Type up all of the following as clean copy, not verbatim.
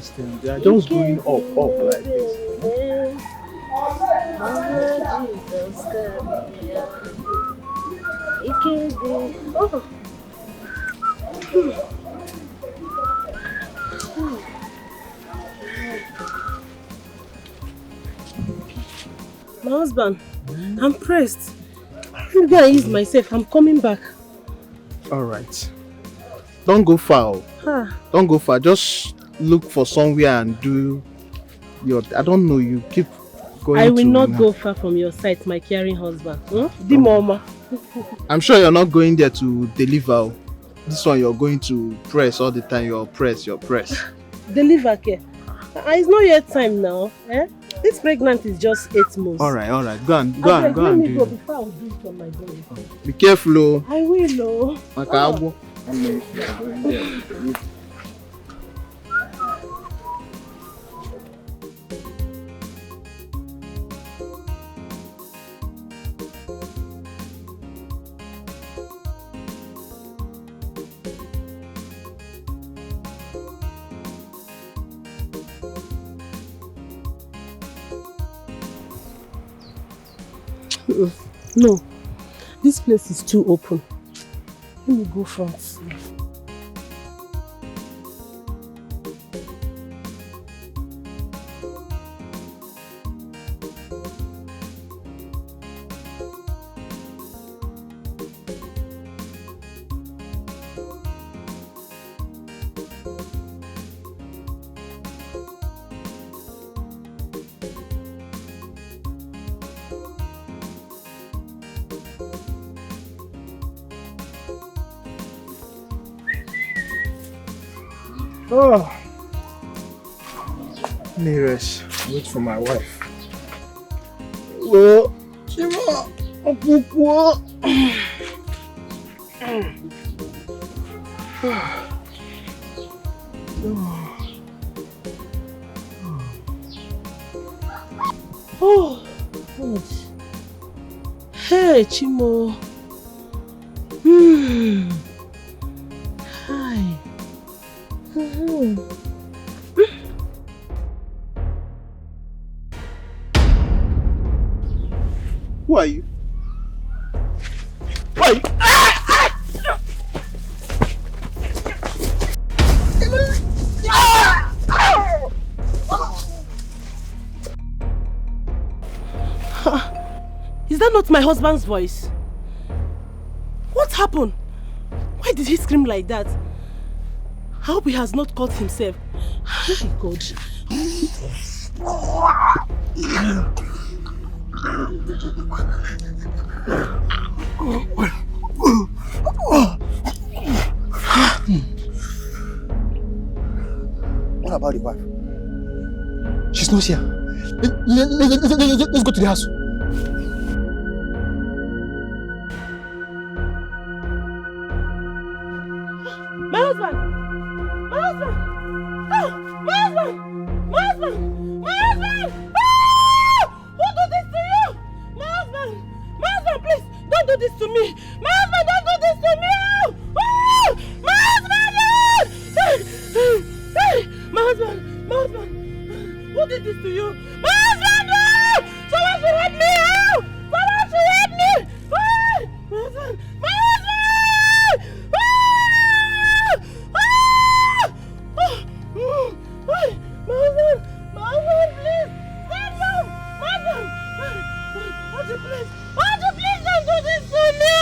these things. They are just going up like this. My husband, I'm pressed. I'm gonna ease myself. I'm coming back. Alright. Don't go far. Don't go far. Just look for somewhere and do your... I don't know, you keep going. I will not go far from your sight, my caring husband. The mama. I'm sure you're not going there to deliver. This one you're going to press all the time. You're press. Deliver care. It's not yet time now. This pregnant is just 8 months. Alright. Go and do it. Let me go before I'll do it on my body. Be careful. I will. No, this place is too open. Let me go front. Oh, nearest. Wait for my wife. Oh, Chima, Oh, God. Hey, Chimo. Hi. Who are you? Is that not my husband's voice? What happened? Why did he scream like that? I hope he has not caught himself. Oh God. What about the wife? She's not here. Let's go to the house. My husband! My husband! Oh, my husband! My husband! My husband! Ah! Who did this to you? My husband! My husband, please, don't do this to me! My husband, don't do this to me! Oh! My husband! Hey! My husband! My husband! Who did this to you? My husband! Oh! Someone should help me! Oh! Someone should help me! Oh! My husband! My husband! My husband, please! Stand up! My husband! Would you please don't do this to me!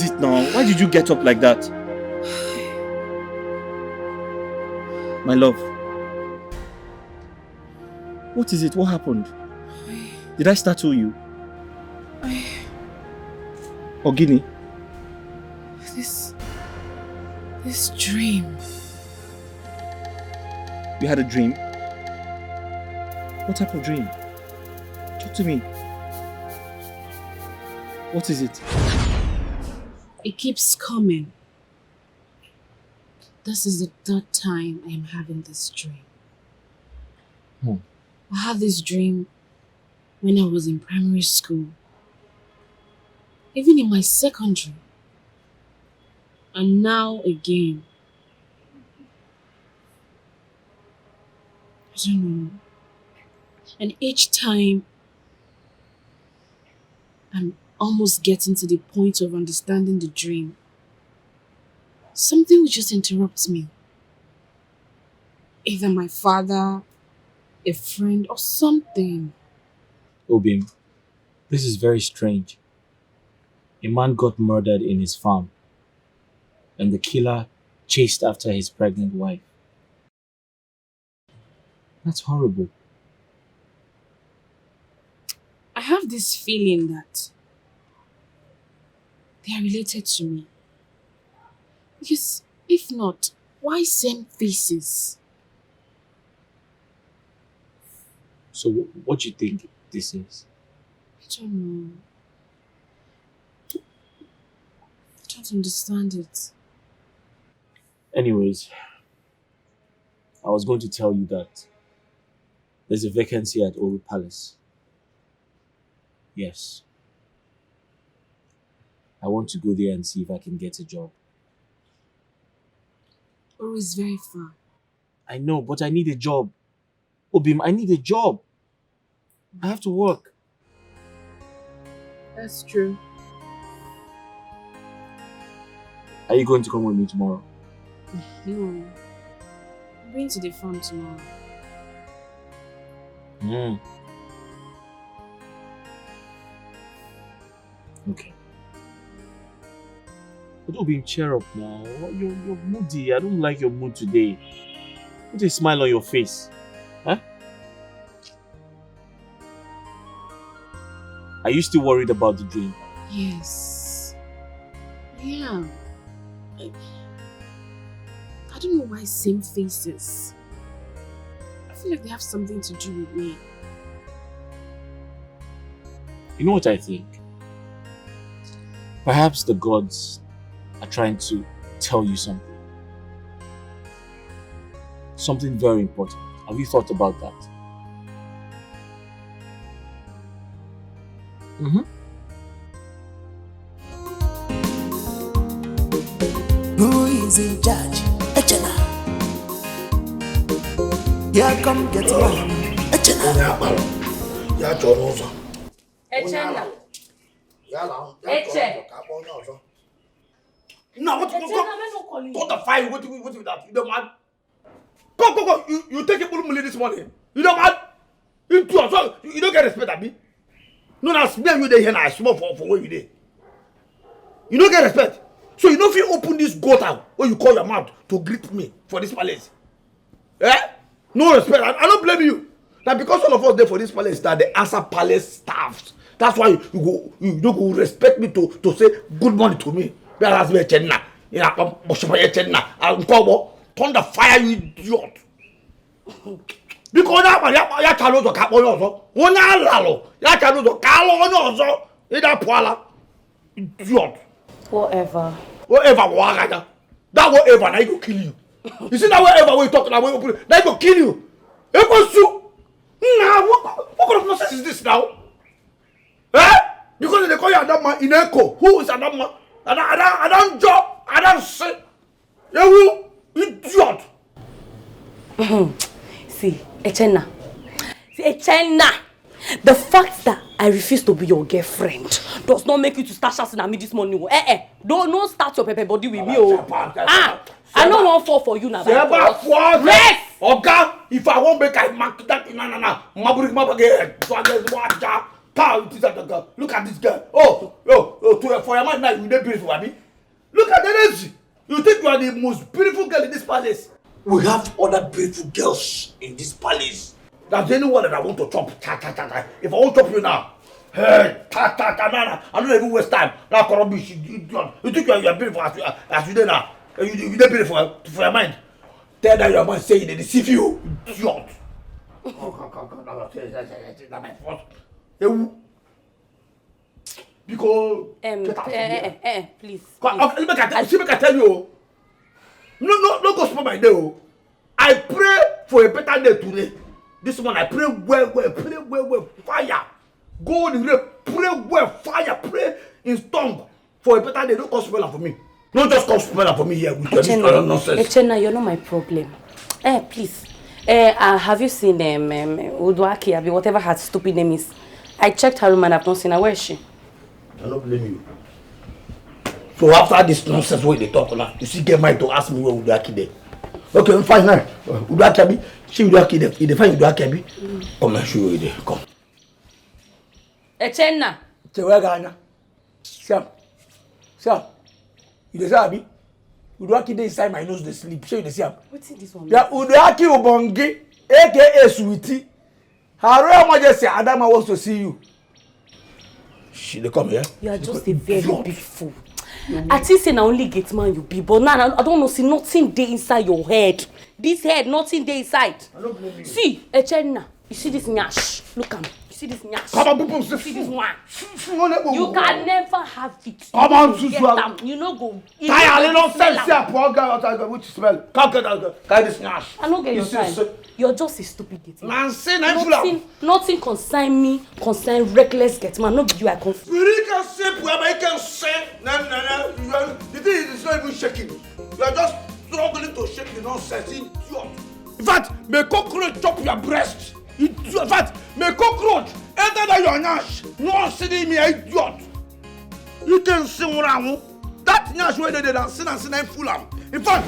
is it now? Why did you get up like that? My love. What is it? What happened? Did I startle you? Ogini? This dream. You had a dream? What type of dream? Talk to me. What is it? It keeps coming. This is the third time I am having this dream. I had this dream when I was in primary school. Even in my secondary. And now again. I don't know. And each time, I'm almost getting to the point of understanding the dream. Something will just interrupt me. Either my father, a friend, or something. Obim, this is very strange. A man got murdered in his farm, and the killer chased after his pregnant wife. That's horrible. I have this feeling that they are related to me. Because if not, why same faces? So what do you think this is? I don't know. I don't understand it. Anyways, I was going to tell you that there's a vacancy at Oru Palace. Yes. I want to go there and see if I can get a job. Oru is very far. I know, but I need a job. Obim, I need a job. I have to work. That's true. Are you going to come with me tomorrow? No. I'm going to the farm tomorrow. Okay. But Obim, cheer up now. You're moody. I don't like your mood today. Put a smile on your face. Huh? Are you still worried about the dream? Yes. I am. I don't know why same faces. I feel like they have something to do with me. You know what I think? Perhaps the gods are trying to tell you something. Something very important. Have you thought about that? Who is in charge? Echena. Here come get one. Echena. Ya chọrọ ụzọ. Echena. Ya la. Eche. No, what the fire? What with that? You don't mad? Go. You take a bullet this morning. You don't mad? You don't get respect at me. No, now smell you there here now. I smell for where you there. You don't get respect. So you know if you open this gutter where you call your mouth to greet me for this palace. Eh? No respect. I don't blame you. Now because all of us there for this palace that they answer palace staffs. That's why you don't go respect me to say good morning to me. Whereas me chenna. You know, chenna. I'm turn the fire, you idiot. Because ya chalo to kapo yoso. Wona lalo. Ya chalo to kalo yoso. Ida poala. Idiot. Whatever. Whatever wagaga. That whatever na go kill you. You see that whatever we talk now we open. That go kill you. E go su. Now what kind of nonsense is this now? Eh? Because they call you Adama in echo. Who is Adama? I don't job. I don't say. You idiot. See, Echena. The fact that I refuse to be your girlfriend does not make you to start shouting at me this morning. Don't start your pepper body with me. I don't want fall for you now. Rest! Okay, if I won't make I mark that, no. Maburi. Look at this girl. For your man now, you dey beautiful, Abi. Look at the energy. You think you are the most beautiful girl in this palace? We have other beautiful girls in this palace. There's anyone that I want to chop. If I want to chop you now, hey, I don't even waste time. Now, Korobish, you think you are beautiful as you do now? You dey beautiful for your mind. Tell that your man say they deceive you. Idiot. Because please. Make I tell you. No go spoil my day. I pray for a better day today. This one I pray well, fire. Go in the rain, pray well, fire, pray in tongue for a better day. Don't come spoil for me. Don't just come spoil for me here with your nonsense. Echena, you're not my problem. Please. Have you seen Uduaki, Abi, whatever her stupid name is? I checked her room and I've not seen her. Where is she? I don't blame you. So after this nonsense where they talk now, you see get mind to ask me where Uduaki there. Okay, I'm fine now. Uduaki Abi, she Uduaki there. If they find Uduaki Abi, come and show you there. Come. Echena. Where Ghana? Sam. You dey Abi? Uduaki dey inside my nose dey sleep. Show you the Sam. What's in this one? Yeah, Uduaki Ubongi, aka Sweetie. Her Royal Majesty Adama wants to see you. She dey come here. You are just a very big fool. I think say na only Gateman you be, but now I don't know, see nothing dey inside your head. This head, nothing dey inside. I don't blame you. See, Echena, you see this nyash? Look am. You see this nyash? Come on, people, you see this one? You You can never have it. Come on, you Susu. get them. You no go. Tired, you don't sense here, poor girl outside which smell. Come get that, carry this nyash. I don't get your time. You're just a stupid Gateman. Man, say I'm Nothing concern me, concern reckless Gateman. No be you I confuse. We really can say, I can say, no. The thing is not even shaking. You are just struggling to shake the nonsense. Idiot. In fact, may cockroach chop your breast. Idiot. In fact, may cockroach enter that your nyash. No one see me, idiot. You can sing around. That nyash where they did and sin and fool am. In fact,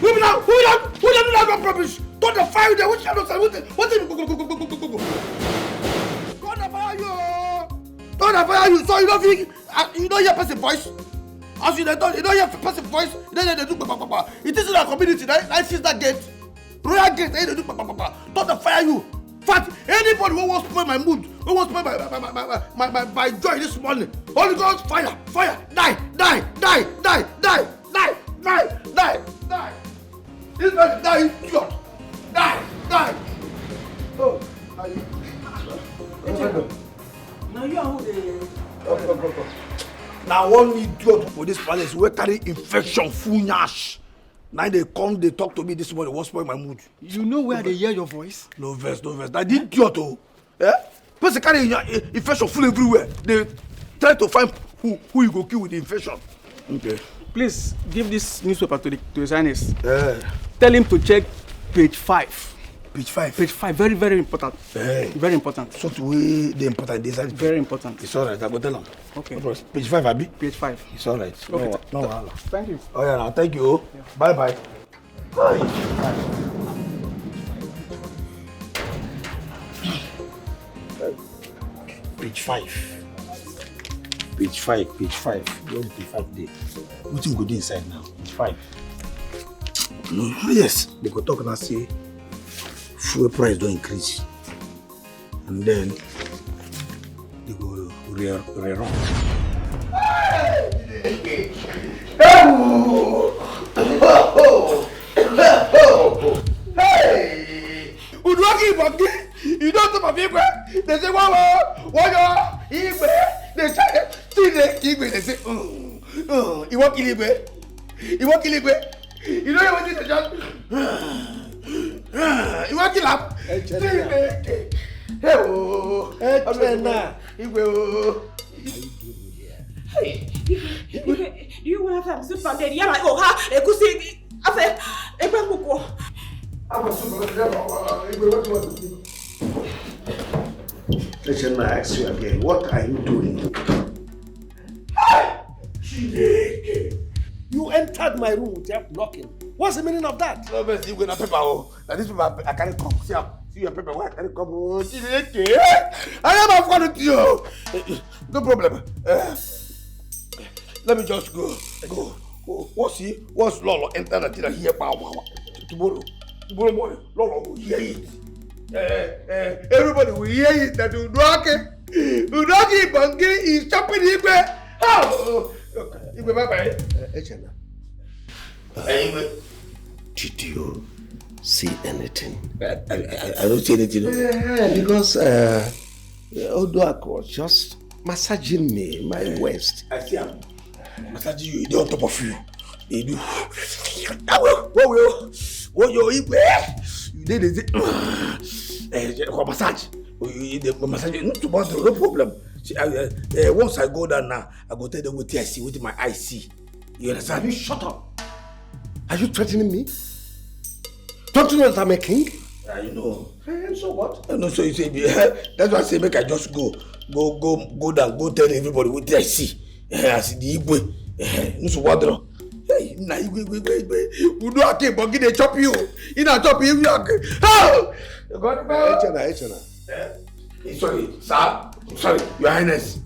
who don't have rubbish? Don't the fire there. Which kind of what is go? Don't the fire you. Don't the fire you. So you don't feel you don't hear person voice. As you don't hear person voice. Then they do papa. It is in our community. That is that gate. Royal gate. They do papa. Don't the fire you. In fact, anybody who wants to spoil my mood, who wants to spoil my joy this morning, Holy Ghost, fire, die. This man die, idiot. Die. Oh, are you? Now you are who they... Go. Now one idiot for this palace wey carry infection full nyash. Now they come, they talk to me this morning, won't spoil my mood. You know where they hear your voice? No verse. Now the idiot person carry infection full everywhere. They try to find who you go kill with the infection. Okay. Please give this newspaper to the scientist. Tell him to check page 5. Page 5. Page 5, very, very important. Very important. So to way the important design. Very important. It's alright, I go tell him. Okay. Page 5, Abi? Page 5. It's alright. Okay. No wahala. Thank you. Oh yeah, now thank you. Yeah. Bye. Page 5. Page 5. Where is page 5 there? What you go do inside now? Page 5. No, yes. They go talk and say fuel price don't increase. And then they go re-run. Hey! Uduaki, you don't know my people. They say, wow, they say, they say, you want kill Igwe? You want kill Igwe? You know what it is, John? You want kill him? Hey, Igwe. Hey, you will have some soup and then you're like, oh, ha, a good thing. I said, a bamboo. I'm a super. What do you want to do? Listen, I ask you again, what are you doing? You entered my room without knocking. What's the meaning of that? No, but you gonna paper. This paper I can't come. See, See your paper work and come on. I am afraid to you. No problem. Let me just go. What's Lolo internet here? Tomorrow morning, Lolo will hear it. Everybody will hear it that Udoki Bangi is chopping him. Oh, bye. Did you see anything? I don't see anything. Because Odoak was just massaging me, my waist. I see him. Massaging you, they on top of you. They do. What you eat? You did it. Massage. Massage. No problem. See, once I go down now, I go tell them what I see, what my eyes see. You understand? You shut up. Are you threatening me? Don't you know that I'm a king? I know. And so what? I know, so you say, that's why I say, make I just go down, go tell everybody what I see. I see the Igwe. No, so what? Hey, now Igwe. We do a cake, but get a chop you. In a chop you. Oh! Echana. Sorry, sir. Sorry, Your Highness.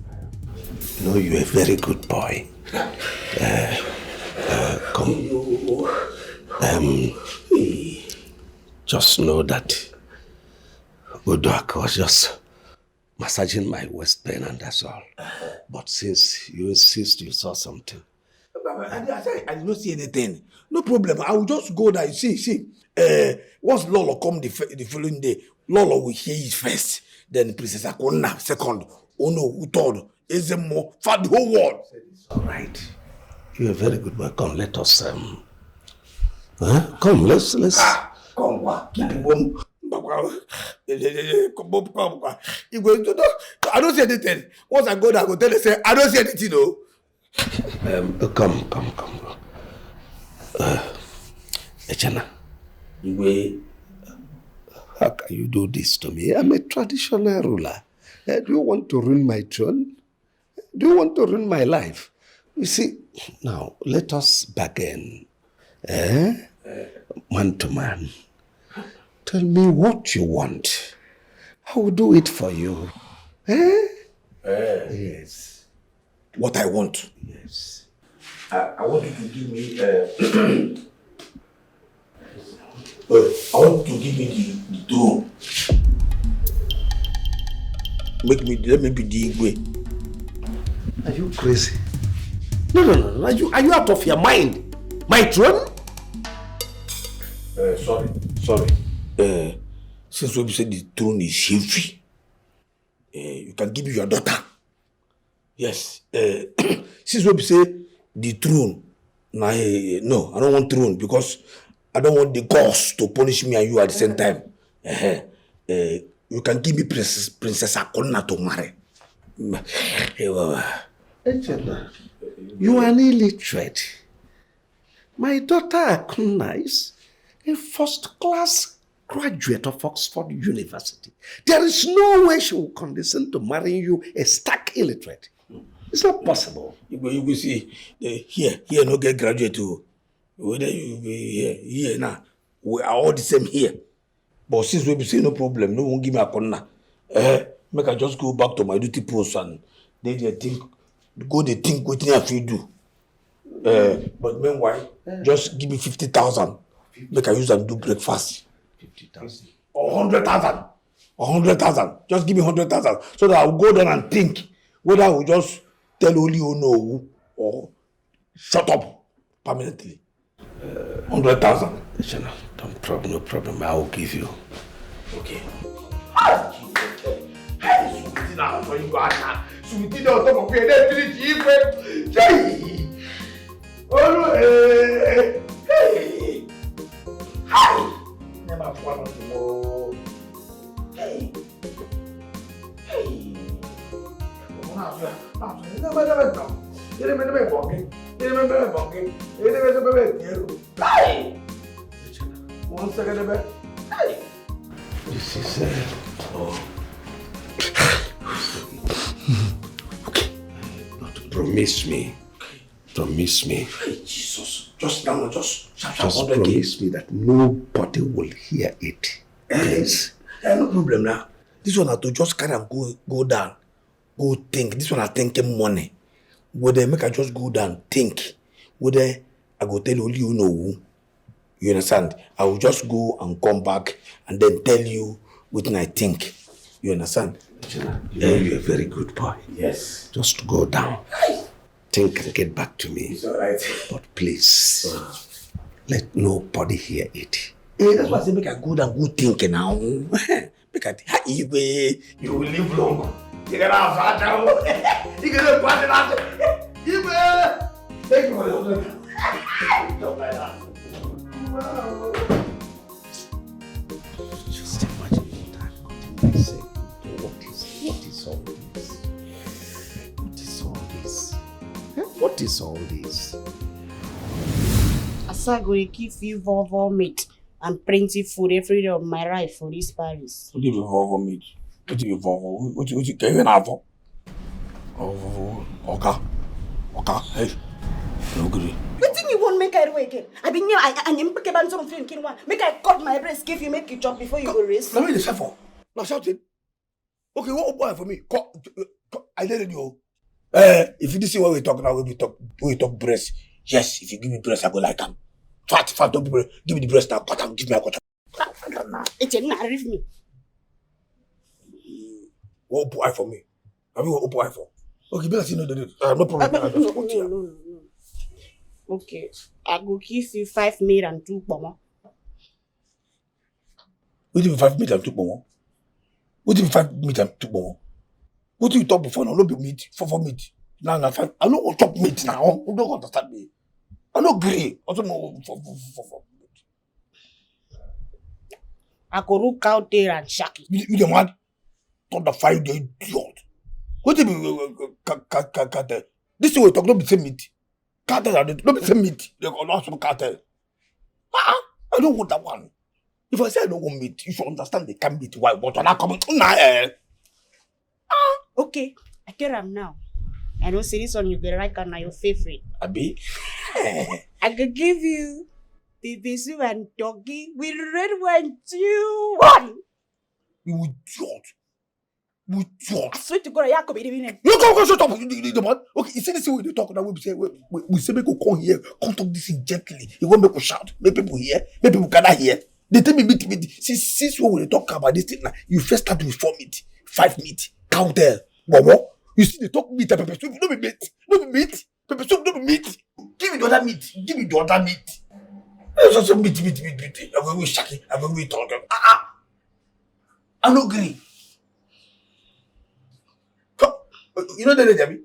No, you're a very good boy. Come. Just know that Udoak was just massaging my waistband and that's all. But since you insist you saw something. I did not see anything. No problem. I will just go there. See. Once Lolo come the following day, Lolo will hear it first. Then Princess Akona second. Oh no, who third? Ezemo for the whole world. All right. You're a very good boy. Come, let us Come, let's. Come, keep him. I don't see anything. Once I go there, I go tell them, say, I don't see anything, no. Come. Echana. How can you do this to me? I'm a traditional ruler. Do you want to ruin my throne? Do you want to ruin my life? You see, now, let us bargain. Man to man. Tell me what you want. I will do it for you. Yes. What I want? Yes. I want you to give me... I want you to give me the throne. Let me be the Igwe. Are you crazy? No. Are you out of your mind? My throne? Sorry. Since we said the throne is heavy, you can give me your daughter. Yes. Since we say the throne, no, I don't want throne because I don't want the gods to punish me and you at the same time. You can give me Princess Akona to marry. You are an illiterate. My daughter Akuna is a first-class graduate of Oxford University. There is no way she will condescend to marrying you, a stark illiterate. It's not possible. You will see, here no get graduate too. Whether you be here now, we are all the same here. But since we be saying no problem, no one give me a corner. Make I just go back to my duty post and they think what I have to do. But meanwhile, just give me 50,000. Make I use and do breakfast. 50,000. Or 100,000. 100,000. Just give me 100,000 so that I will go down and think whether I will just tell only or no or shut up permanently. 100,000. No problem. I will give you. Okay. Hey, sweetie now for you guys. Sweetie on top of your head, cheap. Oh no, hey. Hi. Never forget tomorrow. Hey. One second, baby. Hey. This is okay. Not promise me. Hey, Jesus. Just now, just promise me that nobody will hear it. Please. No problem now. This one I to just kind of go down, go think. This one I thinking money. Would they make I just go down, think? Would they? I go tell only you know who. You understand? I will just go and come back and then tell you what I think. You understand? Yeah, you're a very good boy. Yes. Just go down. Think and get back to me. It's alright. But please, let nobody hear it. That's why I say make I go down, go think now. Make I think, You will live long. You're gonna have fat now. You're gonna pass it out. Thank you for the whole thing. Don't like that. Wow. Just imagine that. What is all this? What is all this? What is all this? Asa go give you vovo meat and plenty food every day of my life for this Paris. What do you vovo meat? What do you vovo? What you can you have? Oh, okay. Hey, no good. What thing you won't make I do again? I been here, I am pick a band some drinking one. Make I cut my breast, give you make you chop before you go race. Now me the suffer. Now shouting. Okay, what boy for me? I let you. If you see what we talk now, we talk breast. Yes, if you give me breast, I go like them. Fat, don't give me the breast now. Cut, give me a cut. It's a not with me. What boy for me? I mean, what boy for? Okay, better see no problem. No. Okay, I go give you 5 meat and 2 bomber. What do you 5 meat and 2 bomber? What do you 5 meat and 2 bomber? What do you talk before now? No be meat, for meat. Now, 5. I don't want to talk meat now. You don't understand me. I don't agree. I don't know for meat. I go look out there and shack it. You the man? Don't the 5 day idiot. What do you cartel? This way talk, don't be same meat. Cartel, don't be same meat. They go lost some cartel. I don't want that one. If I say I don't want meat, you should understand they can't meat. Why? But when I come, Okay, I get them now. I don't see this one you get like and your favorite. Abi, I could give you the bisu and doggy with red wine 2-1. you idiot. You idiot. I swear to God, I could be the winner. You go shut up. The man. Okay, you see this way they talk now. We say make you come here, come talk this thing gently. You won't make you shout. Make people hear. Make people cannot hear. They tell me meet. Since when we talk about this thing now, you first start with 4 meat, 5 meat, count there. Bobo, you see they talk meat and pepper soup. No be meat. Pepper soup no be meat. Give me the other meat. There's also meat. I'm going to shake it. I'm going to talk. I'm not agree. You know that, Debbie?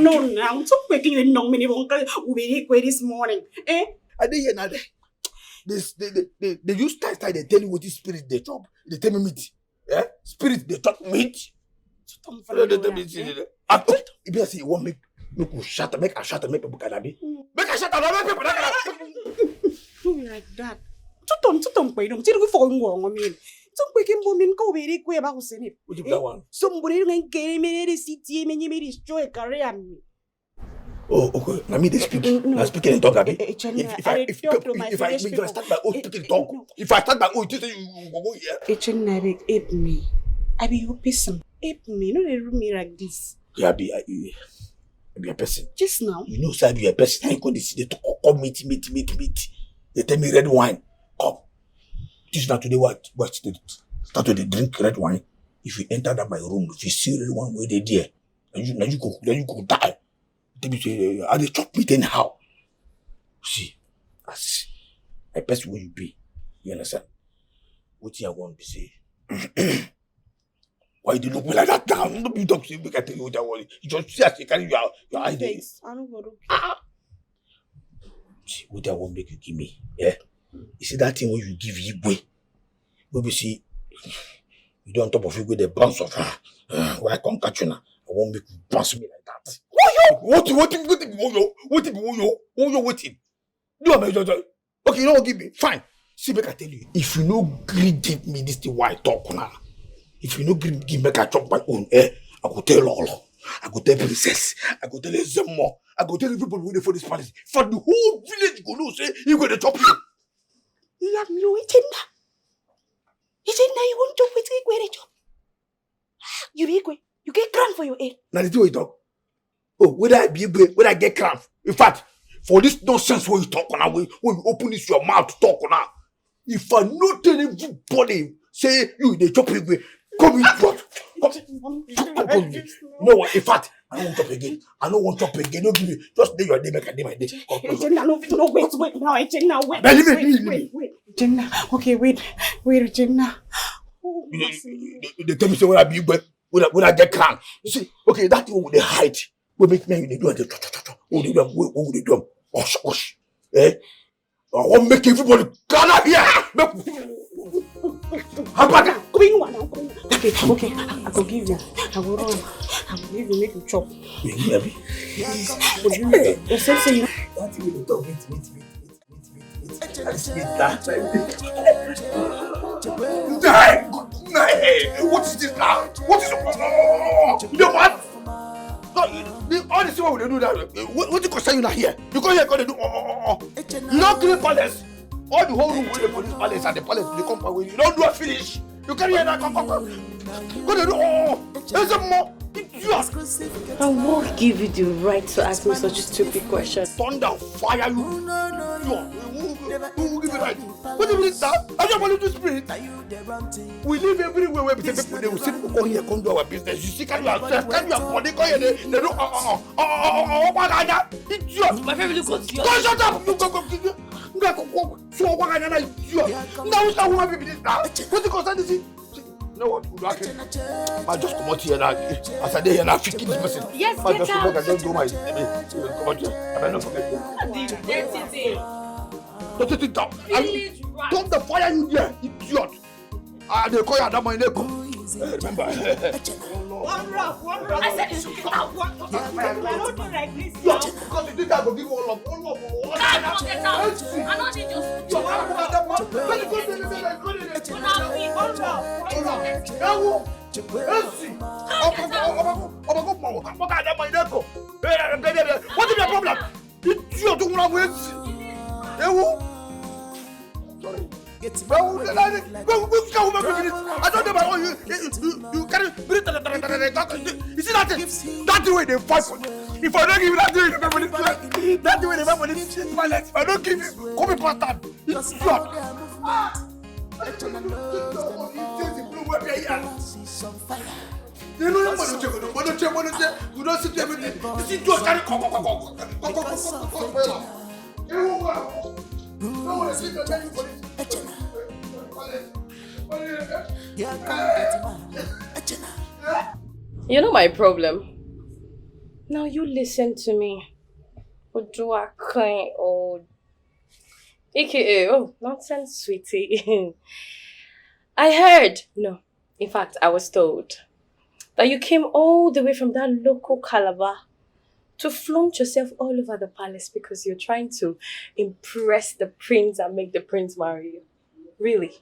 No. I'm so quick you know me won't be this morning. Eh? I didn't hear nothing. They use tie. They tell you what is spirit they chop. They tell me meat. Yeah? Spirit they talk meat. If you say you want make you shut make a shut make people can be. Make a shut make people Do me like that. Tutom pay them. Tell you for I mean. Some quick and booming go very quick about saying it. What you that one? Somebody can get me the city and you may destroy a career. Oh, okay. Let me speak. I'm speaking and talk. If I start my own speaking talk, if I start my own, you go here. It's a narrative. Ape me. I be your person. Ape me. No, they do me like this. Yeah, be a person. Just now. You know, sir, be a person. I go to see the come meet. They tell me red wine. Come. This is not today. What? Start with the drink red wine. If you enter that my room, if you see red wine where they there, then you go die. They say, are they chop meat anyhow? See, as a person where you be, you understand? What I want to say. Why do you look me like that now? Don't be talking to me. I tell you what I want. You just see as you carry your idea. I don't go. See, what I want make you give me. Yeah? You see that thing where you give you way. Where we see, you do on top of you with the bounce of her. Where I can't catch you now. I won't make you bounce me like that. What if waiting? Do a major. Okay, you know what give me? Fine. See, make I tell you. If you no give me this thing why I talk now. If you no give me I talk my own I go tell Lolo. I go tell Princess. I go tell Zemo. I go tell everybody waiting for this palace. For the whole village go know say you gonna chop you. You have me waiting now. He said, now you want to quit a job. You be quick. You get cramp for your head. Now the way you talk. Oh, whether I be able, whether I get cramp. In fact, for this nonsense when you talk on when you open this your mouth to talk on now. If I not tell everybody say you the chop again, come in what? Come. No what? In fact, I don't want chop again. I don't want chop again. Don't give me just day your day, make a day my day. No, wait now, Jenna, wait. Wait. Jenna, okay, wait, Jenna. Oh, they tell me say when I be when I get cramp. You see, okay, that thing with the height will make me they do it. What would they do? Osh. Eh? I want to make everybody gather here. How about that? Okay, I will give you. I will run. I will give you, make you chop. Maybe. Except say you. That thing will talk. Wait. What is this now? What is it? You know what? All this what we do that. What you concern you not here? You go here, go to do. You don't clean palace. All the whole room with the police palace and the palace they come away. You don't do a finish. You carry here, come. Go to do. There's some more. I won't give you the right to ask me such stupid questions. Thunder, fire you. Who will give you right? What do you mean that? I don't want to spirit. We live everywhere where people they will see people come here, come do our business. You see, can you accept? Can you afford it? Go here, they do. Idiot. My family goes here. Go shut up. You go. So what kind of idiot? Now it's not who have this now. What you concern this? You know what? I just come out here now. As I day here now, 15 this person. Yes, I get just out. come out and do my. Come out here. I better not forget. Don't take it down. Don't the fire you there, idiot. They call you Adam and Neko. Remember. One rough. I said you should get out. I don't do like this. Because you think I will give one love. I don't get out. I don't need what is your problem? Idiot, you want to wait? Sorry. I don't know you carry. You see that's the way they fight for. If I don't give you that way, that's the way they fight for this violence. I don't give you. Come in pattern. It's idiot. You know what I'm saying? You don't sit there with it. You see, just carry. You know my problem. Now you listen to me. AKA, oh, nonsense, sweetie. I heard, no, in fact, I was told that you came all the way from that local Calabar to flaunt yourself all over the palace because you're trying to impress the prince and make the prince marry you. Really?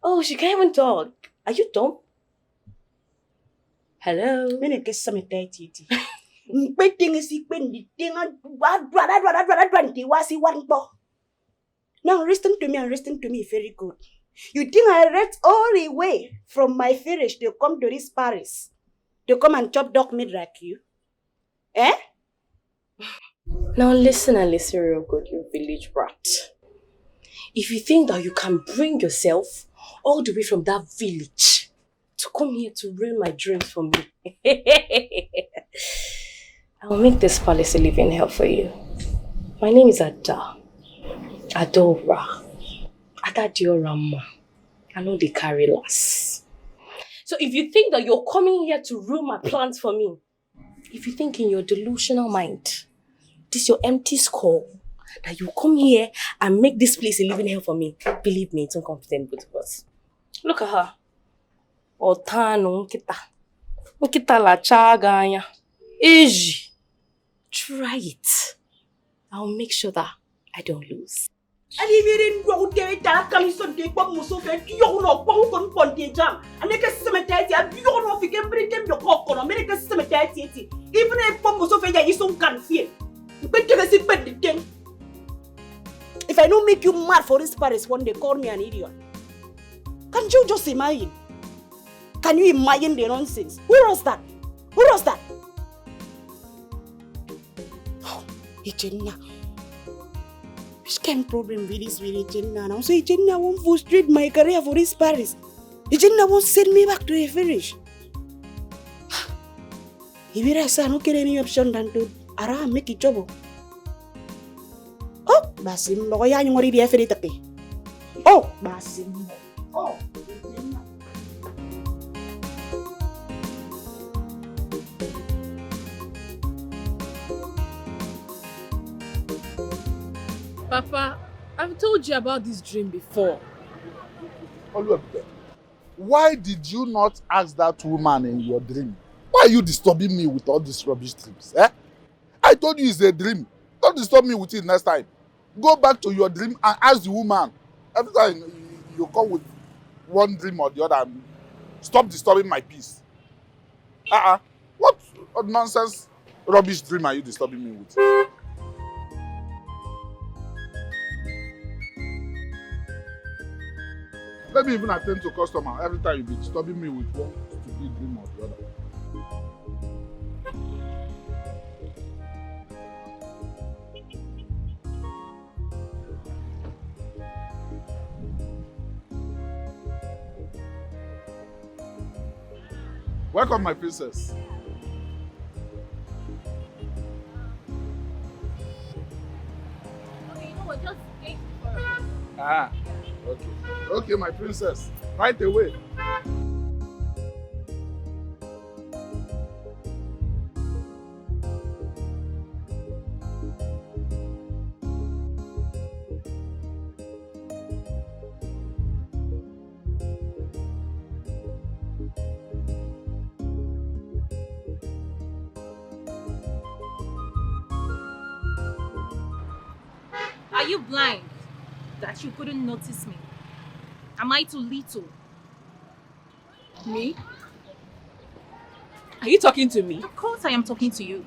Oh, she can't even talk. Are you dumb? Hello? Now listen to me and listen to me very good. You think I rest all the way from my village to come to this Paris? To come and chop dog meat like you? Eh? Now listen and listen real good, you village rat. If you think that you can bring yourself all the way from that village to come here to ruin my dreams for me, I will make this palace a living hell for you. My name is Adora. Adadiorama. I know they carry last. So if you think that you're coming here to ruin my plans for me, if you think in your delusional mind, this is your empty skull, that you come here and make this place a living hell for me, believe me, it's incompetent both of us. Look at her. Otano nkita la chaganya. Eji. Try it. I'll make sure that I don't lose. And if you didn't go there, that can be something from Musofe, you know, Pong Pontia, and make a cemetery, you don't know if you can bring them your cock on American cemetery. Even if Pong Musofe is so can't feel. But give us a bed thing. If I I don't make you mad for this Paris when they call me an idiot. Can't you just imagine? Can you imagine the nonsense? Who was that? Who was that? Oh, Ichenna. Which kind of problem with this with Ichenna now? So Ichenna won't frustrate my career for this Paris. Ichenna won't send me back to the finish. If I don't get any option than to make it trouble. Oh, Basim, Loya, you already have it. Oh, Basim. Oh. Papa, I've told you about this dream before. Oluwabike, why did you not ask that woman in your dream? Why are you disturbing me with all these rubbish dreams? Eh? I told you it's a dream. Don't disturb me with it next time. Go back to your dream and ask the woman. Every time you come with one dream or the other, stop disturbing my peace. What nonsense rubbish dream are you disturbing me with? Let me even attend to customer every time you be disturbing me with one stupid dream or the other. Welcome, my princess. Okay, you know what? Just wait for Okay. Okay, my princess. Right away. Are you blind that you couldn't notice me? Am I too little? me. Are you talking to me? Of course I am talking to you.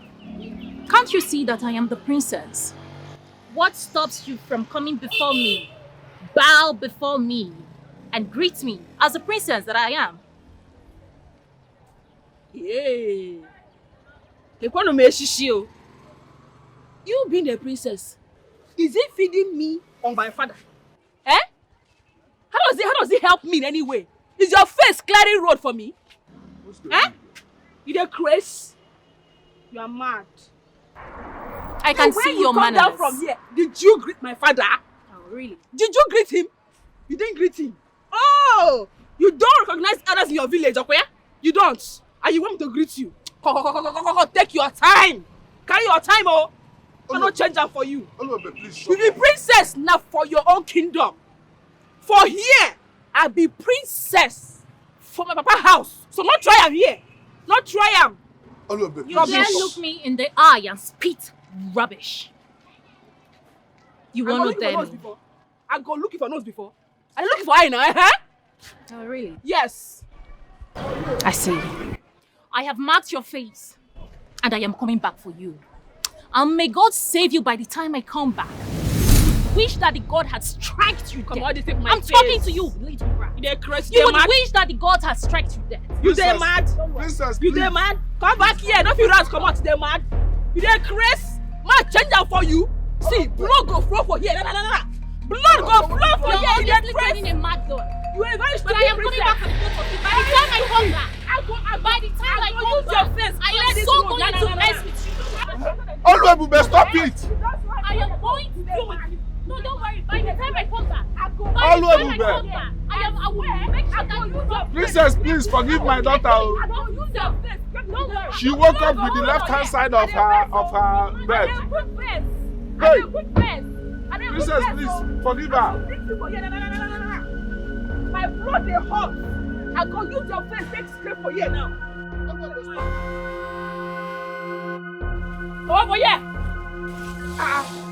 Can't you see that I am the princess? What stops you from coming before me, bow before me, and greet me as the princess that I am? Yay! You being a princess, is it feeding me or my father? Eh? How does it help me in any way? Is your face clearing road for me? Eh? You the craze? You are mad. I can see your manners. When you come down from here, did you greet my father? Oh, really? Did you greet him? You didn't greet him. Oh! You don't recognize others in your village, okay? You don't. And you want me to greet you. Take your time. Carry your time, oh. I don't change that for you. Please, you be princess now for your own kingdom. For here, I be princess for my papa house. So not try am here. Not try am. You dare look me in the eye and spit rubbish. You want to tell me? I go looking for nose before. I looking for eye now, eh? Oh, really? Yes. I see. I have marked your face, and I am coming back for you. And may God save you by the time I come back. Wish that the God had struck you dead. I'm talking to you, little brat. You would wish that the God had struck you dead. You dey mad? Princess, you dey mad? Come back here. Don't feel right. Come out. They mad. You dey crazy? Man, change am for you. See, blood go flow for here. Nah. Blood go flow for here. You dey crazy? A mad dog. You are a very But I am coming back for the both of you. By the time I come back, by the time I come back, I am so going to mess with you. Oluwabike, stop it! I am going to do it. No, don't worry. By the time I come back, I will make sure that you don't. Princess, please forgive my daughter. I don't use your face. Don't worry. She woke up with the left-hand side of her bed. Hey! Princess, please forgive her. My blood dey hot. I go use your face take scrape for you now. Over here.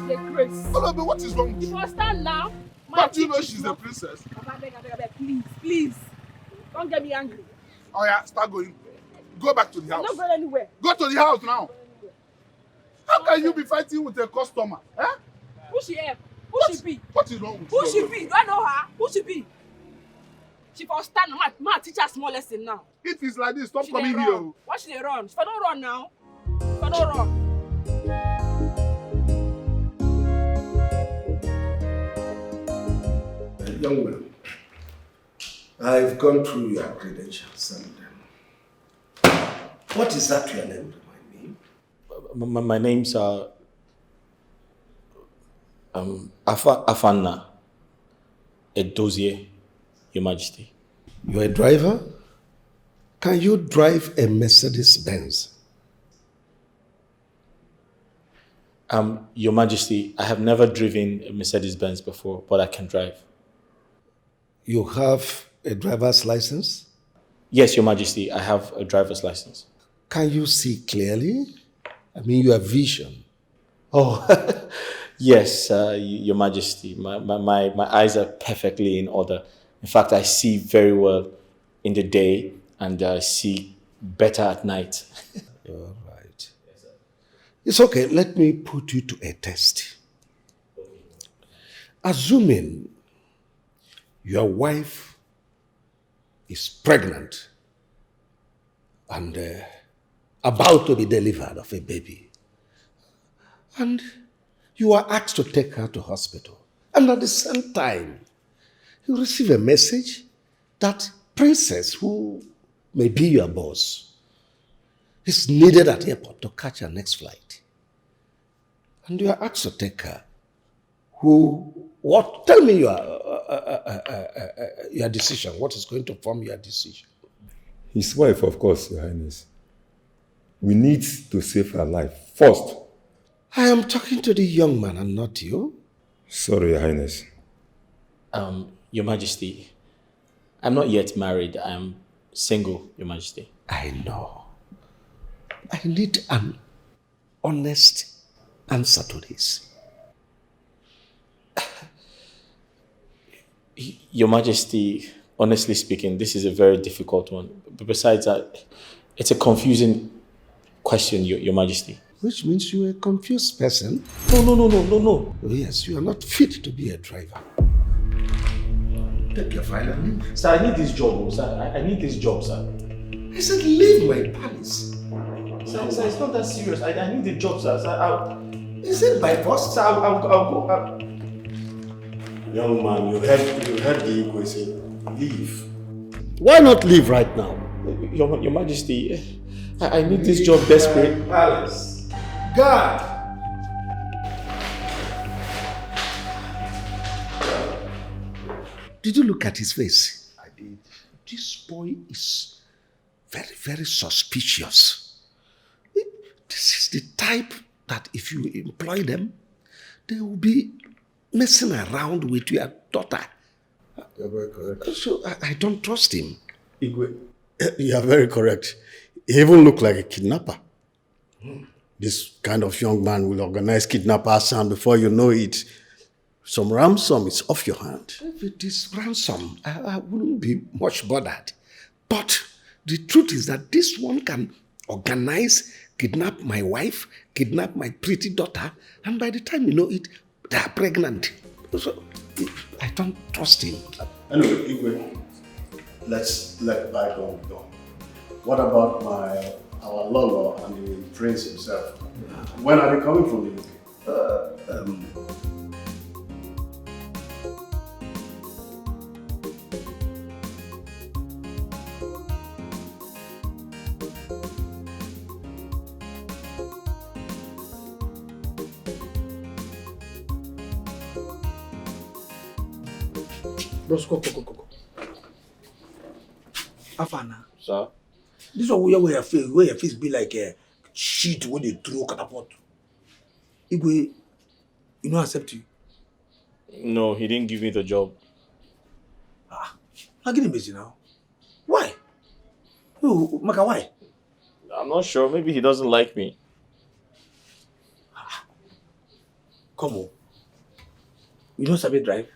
The grace. Oluwabike, what is wrong with you? You must stand now. But you know she's a princess. I beg, please. Don't get me angry. Oh yeah, start going. Go back to the house. I'm not going anywhere. Go to the house now. How can you be fighting with a customer? Eh? Who she help? Who she be? What is wrong with Who you? she be? Do I know her? Who she be? She for stand ma teach her small lesson now. If it's like this, stop She coming dey here. run. Why she dey run? She for don't run now. She for don't run. Young man, I've gone through your credentials and what is that your name? My name's Afanna Edozie, Your Majesty. You're a driver? Can you drive a Mercedes Benz? Your Majesty, I have never driven a Mercedes Benz before, but I can drive. You have a driver's license? Yes, Your Majesty, I have a driver's license. Can you see clearly? I mean, your vision. Oh, yes, Your Majesty. My eyes are perfectly in order. In fact, I see very well in the day and I see better at night. All right. It's okay. Let me put you to a test. Assuming your wife is pregnant and about to be delivered of a baby, and you are asked to take her to hospital, and at the same time, you receive a message that Princess, who may be your boss, is needed at the airport to catch her next flight. And you are asked to take her. Tell me your decision. What is going to form your decision? His wife, of course, Your Highness. We need to save her life first. I am talking to the young man and not you. Sorry, Your Highness. Your Majesty, I'm not yet married. I'm single, Your Majesty. I know. I need an honest answer to this. Your Majesty, honestly speaking, this is a very difficult one. But besides that, it's a confusing question, Your Majesty. Which means you're a confused person. No. Oh, yes, you are not fit to be a driver. Take your file and leave. Sir, I need this job, sir. I need this job, sir. I said leave my palace. Sir, it's not that serious. I need the job, sir. Is it by force? Sir, I'll go. Young man, you heard the Igwe say, leave. Why not leave right now? Your Majesty, I need this job desperate. Palace. God! Did you look at his face? I did. This boy is very, very suspicious. This is the type that if you employ them, they will be messing around with your daughter. You're very correct. So I don't trust him. Igwe, you are very correct. He even looked like a kidnapper. This kind of young man will organize kidnappers and before you know it, some ransom is off your hand. If it is ransom, I wouldn't be much bothered. But the truth is that this one can organize, kidnap my wife, kidnap my pretty daughter, and by the time you know it, they are pregnant. So I don't trust him. Anyway, Igwe, let's let bygone go. What about our Lolo and the prince himself? When are they coming from the UK? Bros, go. Afana. Sir? This one where your face be like a shit when they throw catapult. Igwe, you don't accept you. No, he didn't give me the job. I'm getting busy now. Why? Oh, Maka, why? I'm not sure. Maybe he doesn't like me. Come on. You don't sabi drive?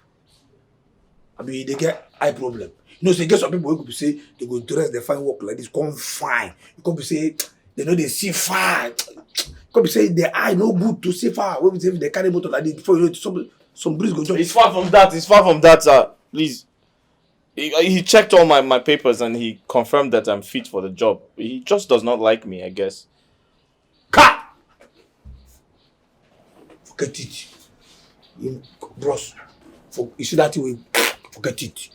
I mean, they get eye problem. You know, so you get some people who could say they go dress, they find work like this, come fine. You could be say they know they see far. You could be say their eye no good to see far. When we say they carry motor like this before you know somebody. some breeze go jump. It's far from that, sir. Please. He checked all my papers and he confirmed that I'm fit for the job. He just does not like me, I guess. Cut! Forget it. Bros, you see that way? Forget it.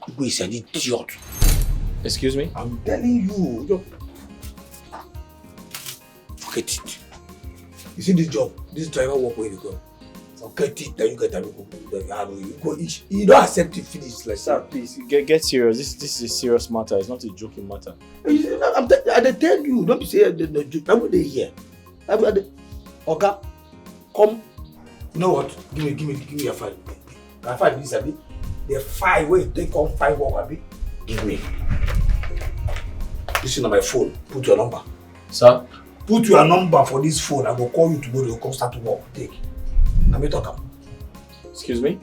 Igwe is an idiot. Excuse me? I'm telling you. Forget it. You see this job, this driver work where you go. Forget it, then you get a you don't accept it, finish like sir, please get serious. This is a serious matter. It's not a joking matter. I tell you, don't be saying the joke. I'm they here. Okay, come. You know what? Give me your file. My file is a bit. The file where you take on 5 work a bit. Give me. This is on my phone. Put your number. Sir? Put your number for this phone. I will call you tomorrow. You'll come start to work. Take. Let me talk. Excuse me?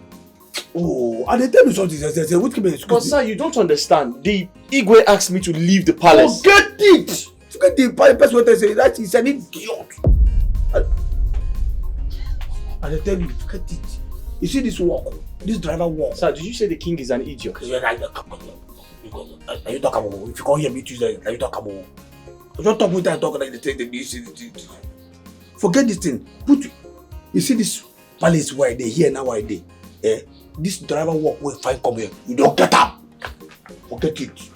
Oh, and they tell me something. They say, what can be? But sir, you don't understand. The Igwe asked me to leave the palace. Forget it! Forget the person what I say. That is an idiot. And they tell you, forget it. You see this work, this driver work. Sir, did you say the king is an idiot? Are you talk about? If you can't hear me Tuesday, are you talk about? I don't talk with that talk like they take the forget this thing. You see this palace why they here now why they this driver work will fine come here. You don't get up. Forget it.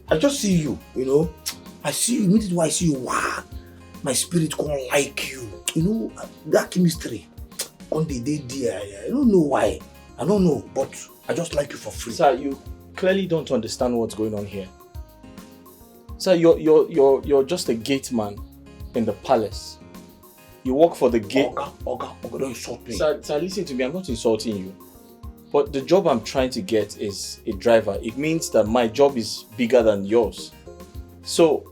I just see you, you know. I see you, immediately when I see you, wow, my spirit can't like you. You know, that chemistry on the day there. I don't know why. I don't know, but I just like you for free. Sir, you clearly don't understand what's going on here. Sir, you're just a gateman in the palace. You work for the gate. Oga, don't insult me. Sir, listen to me. I'm not insulting you. But the job I'm trying to get is a driver. It means that my job is bigger than yours. So,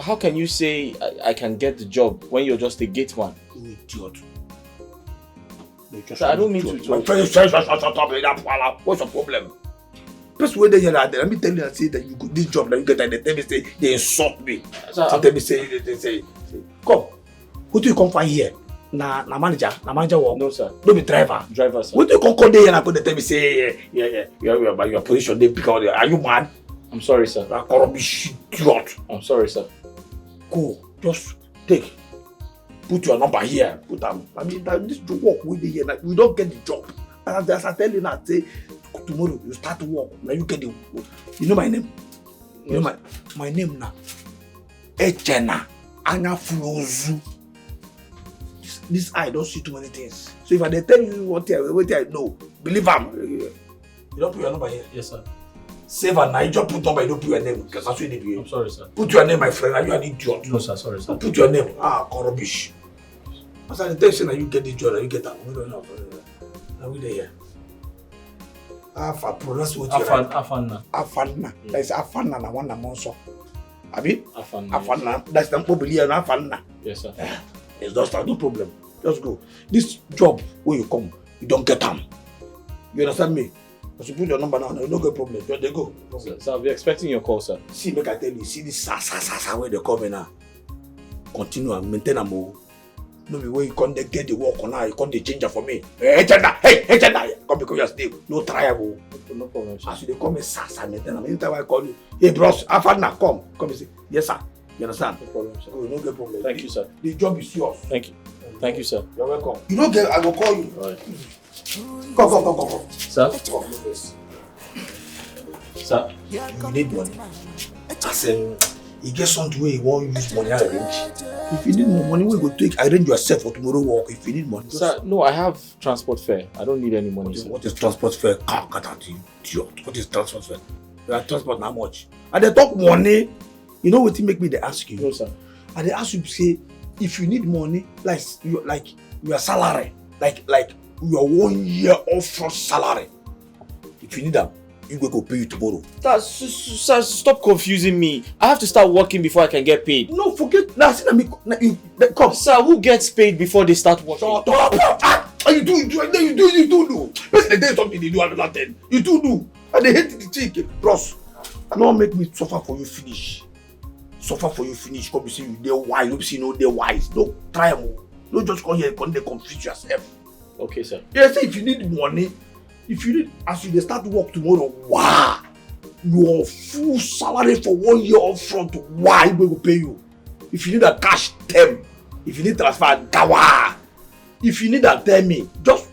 how can you say I can get the job when you're just a gateman? You idiot. Sir, I don't mean to. Shut up. What's your problem? First way they hear that, let me tell you and say that you got this job that you get and they tell me say they insult me. Sir, so tell me say they say come. Who do you come find here? Na manager work? No sir. No be driver. Driver sir. Who do you come there and they tell me say your position they pick out there. Are you mad? I'm sorry sir. That rubbish idiot. I'm sorry sir. Go, just take. Put your number here. Put them. I mean this to work with the here. We don't get the job. As I tell you now, say tomorrow you start to work. Now you get the. You know my name. You know my name now. Echena Anya Flozu. This eye don't see too many things. So if I tell you what I know, believe them. You don't put your number here. Yes sir. Save and now you just put number. You don't put your name because that's what you need. I'm sorry sir. Put your name, my friend. Are you an idiot? No sir. Sorry sir. Put your name. Rubbish. As I tell you, you get the job. You get that. We don't know. Now we there. Pronounce what you like. Afanna. That is Afanna na one monso. Abi? Afanna. That's the mobilier na Afanna. Yes sir. It's just no problem. Just go. This job where you come, you don't get them. You understand me? As you put your number now, you don't get problem. Just they go. Sir, I'll be expecting your call, sir. See, make I tell you, see this sa where they come in now. Continue and maintain them. No be where you can't get the work on now, you can't change it for me. Hey, come because you're still no triable. No problem, sir. As you come in sa maintain them. Anytime I call you, hey bros, Afanna, come and say, yes sir. You understand? No problem, sir. No get problem. Thank you, sir. The job is yours. Thank you. Thank you, sir. You're welcome. You don't get, I will call you. All right. Come. Sir? Sir? You need money. As you get something where you won't use money arrange. If you need more money, we go take arrange yourself for tomorrow work. If you need money. Sir, no, I have transport fare. I don't need any money, sir. What is transport fare? What is transport fare? Your transport how much? And they talk money. You know what make me they ask you? No, sir. And they ask you to say, if you need money, like your salary, like your 1 year upfront salary. If you need them, you go pay you tomorrow. Sir, stop confusing me. I have to start working before I can get paid. No, forget. Now, come. Sir, who gets paid before they start working? You do. Person they something they do another thing. You do. And they hate the chick. Bros, no make me suffer for you finish. Suffer for you finish. Come you see you they wise. You see no they wise. No try more. No just come here and they confuse yourself. Okay, sir. Yeah, say if you need money, as you dey start work tomorrow, wow, your full salary for 1 year up front, wow, he go pay you. If you need a cash, them. If you need transfer, gawa. If you need that, tell me. Just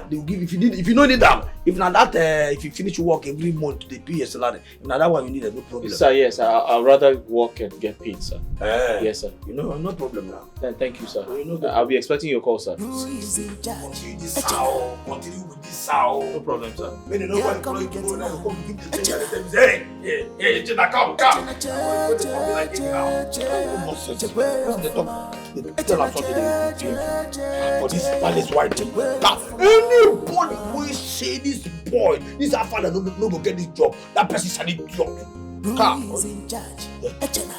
they will give. If you don't need them, if not that, if you finish work every month, they pay your salary. If not that one, you need no problem. Sir, yes, I'd rather work and get paid, sir. Yes, sir. You know, no problem now. Thank you, sir. I'll be expecting your call, sir. Continue this sound. Continue with this sound. No problem, sir. When you know what come to go now, come give the thing and them say, hey, Jenna, come. What the fuck like it now? Nonsense. They tell us something for this palace white thing. Anybody who say this boy, this our father no go get this job, that person is an idiot. Come. Who is in charge? Echena.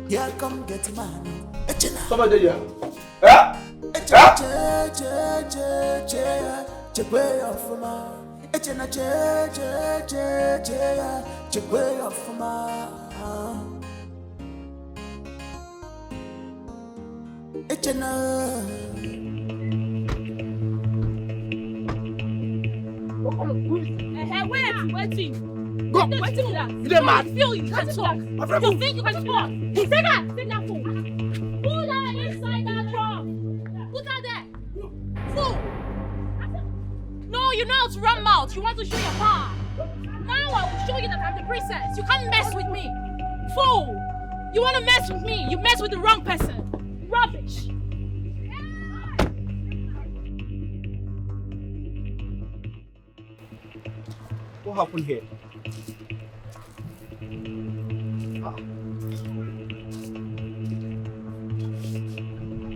Here come Gateman. Echena. Somebody there. Waiting. Go. Waiting that. You mad? Feel you can talk. You think you can talk? Take that fool. Put her inside that drum. Put her there. Fool. No, you know how to run mouth. You want to show your power. Now I will show you that I'm the princess. You can't mess with me. Fool. You want to mess with me. You mess with the wrong person. Rubbish. What happened here?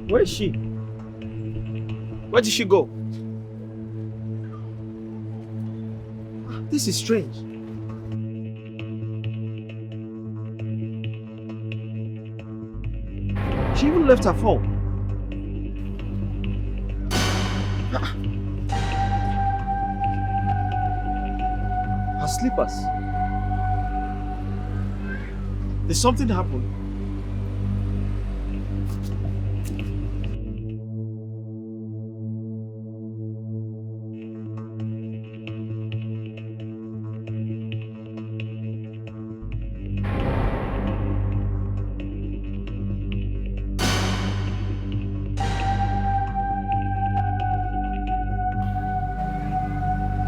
Where is she? Where did she go? This is strange. She even left her phone. Her slippers. Did something happen?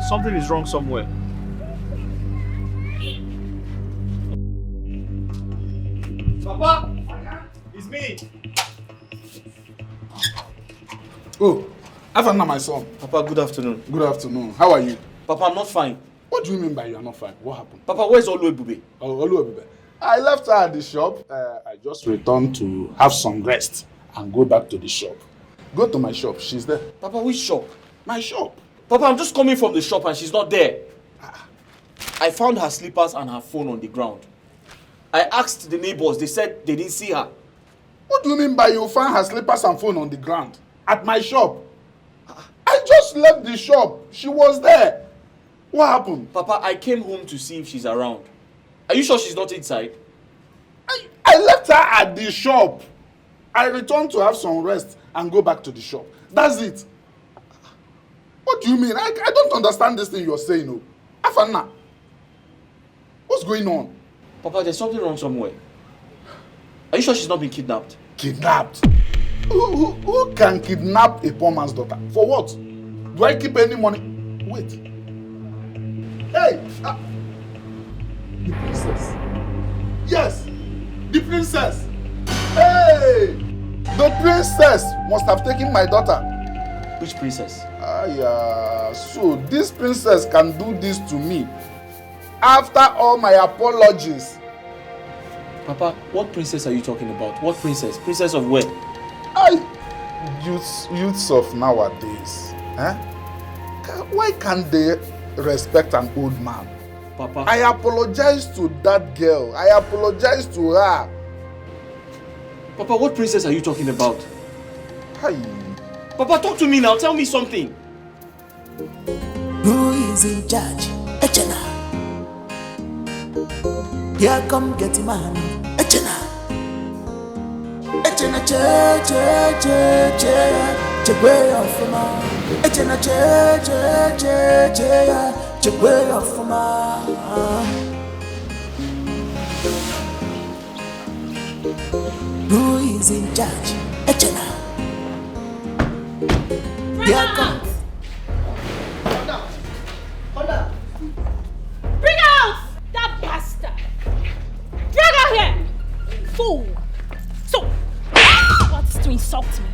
Something is wrong somewhere. Papa, it's me. Oh, Afana, my son. Papa, good afternoon. Good afternoon. How are you? Papa, I'm not fine. What do you mean by you are not fine? What happened? Papa, where's Oluebube? Oh, Oluebube. I left her at the shop. I just returned to have some rest and go back to the shop. Go to my shop. She's there. Papa, which shop? My shop. Papa, I'm just coming from the shop and she's not there. I found her slippers and her phone on the ground. I asked the neighbors. They said they didn't see her. What do you mean by you found her slippers and phone on the ground? At my shop? I just left the shop. She was there. What happened? Papa, I came home to see if she's around. Are you sure she's not inside? I left her at the shop. I returned to have some rest and go back to the shop. That's it. What do you mean? I don't understand this thing you're saying. No. Afana, what's going on? Papa, there's something wrong somewhere. Are you sure she's not been kidnapped? Kidnapped? Who can kidnap a poor man's daughter? For what? Do I keep any money? Wait. Hey! The princess. Yes! The princess! Hey! The princess must have taken my daughter. Which princess? So this princess can do this to me after all my apologies. Papa, what princess are you talking about? What princess? Princess of where? Youths of nowadays. Why can't they respect an old man? Papa. I apologize to that girl. I apologize to her. Papa, what princess are you talking about? Hi. Papa, talk to me now. Tell me something. Who is in charge? Echena. Here come Gateman. Echena. Echena, che, che, che, che. chekwe ofuma. Echena che ya, chekwe ofuma. Who is in charge? Echena. Here comes. Bring out that bastard! Drag her here! Fool! So, what's to insult me?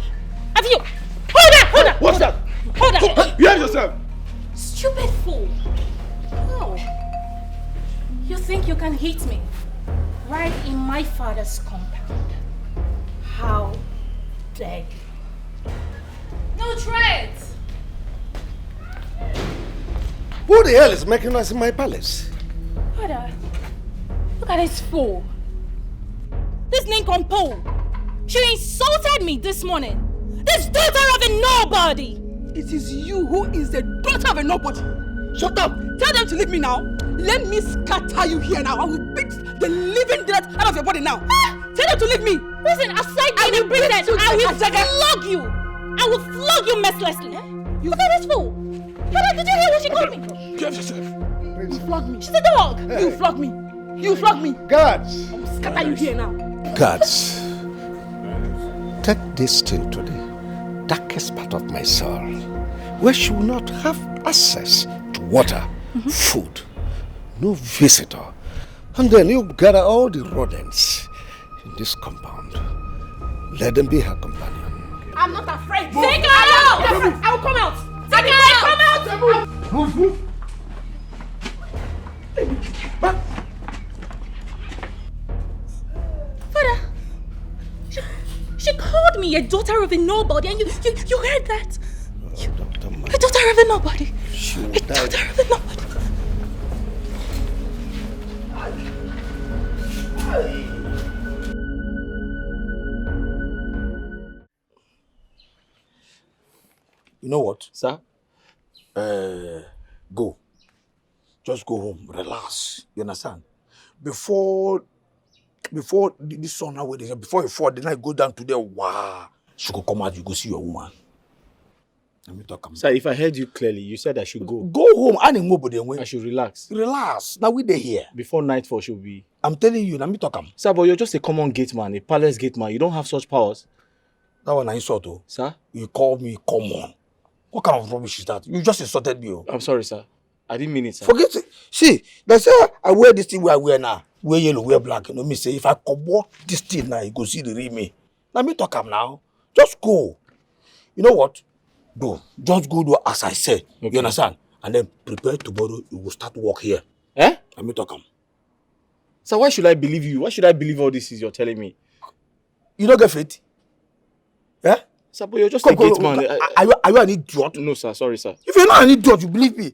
Have you? Hold on! What's that? Hold on! Behave yourself! Stupid fool! Oh. You think you can hit me? Right in my father's compound. How dare you? No, try it! Who the hell is making noise in my palace? Father, look at this fool. This nincompoop. She insulted me this morning. This daughter of a nobody. It is you who is the daughter of a nobody. Shut up! Tell them to leave me now. Let me scatter you here now. I will beat the living death out of your body now. Tell them to leave me. Listen, aside being a princess, I will flog you. I will flog you mercilessly. Look at this fool. Father, did you hear what she called me? Behave yourself. You flog me. She's a dog. Hey. You flog me. You flog me. Guards. I will scatter you here now. Guards, take this thing to the darkest part of my soul, where she will not have access to water, food, no visitor. And then you gather all the rodents in this compound. Let them be her companion. I'm not afraid. Take her out! I will come out. Take her out! Come out! Move. Father, she called me a daughter of a nobody, and you heard that? A daughter of a nobody. A daughter of a nobody. You know what? Sir? Go. Just go home. Relax. You understand? Before this sun now, before you fall, the night go down to there, wow. She could come out, you go see your woman. Let me talk. Sir, if I heard you clearly, you said I should go. Go home. I should relax. Relax. Now we there here. Before nightfall should be. I'm telling you, let me talk. Sir, but you're just a common gateman, a palace gateman. You don't have such powers. That one I insult, oh. Sir? You called me common. What kind of rubbish is that? You just insulted me, oh. I'm sorry, sir. I didn't mean it, sir. Forget it. See, they say I wear this thing where I wear now. Wear yellow, wear black. You know me say, if I cover this thing now, you go see the real me. Let me talk now. Just go. You know what? Go. Just go do as I said. Okay. You understand? And then prepare tomorrow, you will start work here. Eh? Let me talk. So why should I believe you? Why should I believe all this is you're telling me? You don't get fit? Yeah? Sir, but you're just a gate man. Are you an idiot? No, sir. Sorry, sir. If you're not an idiot, you believe me.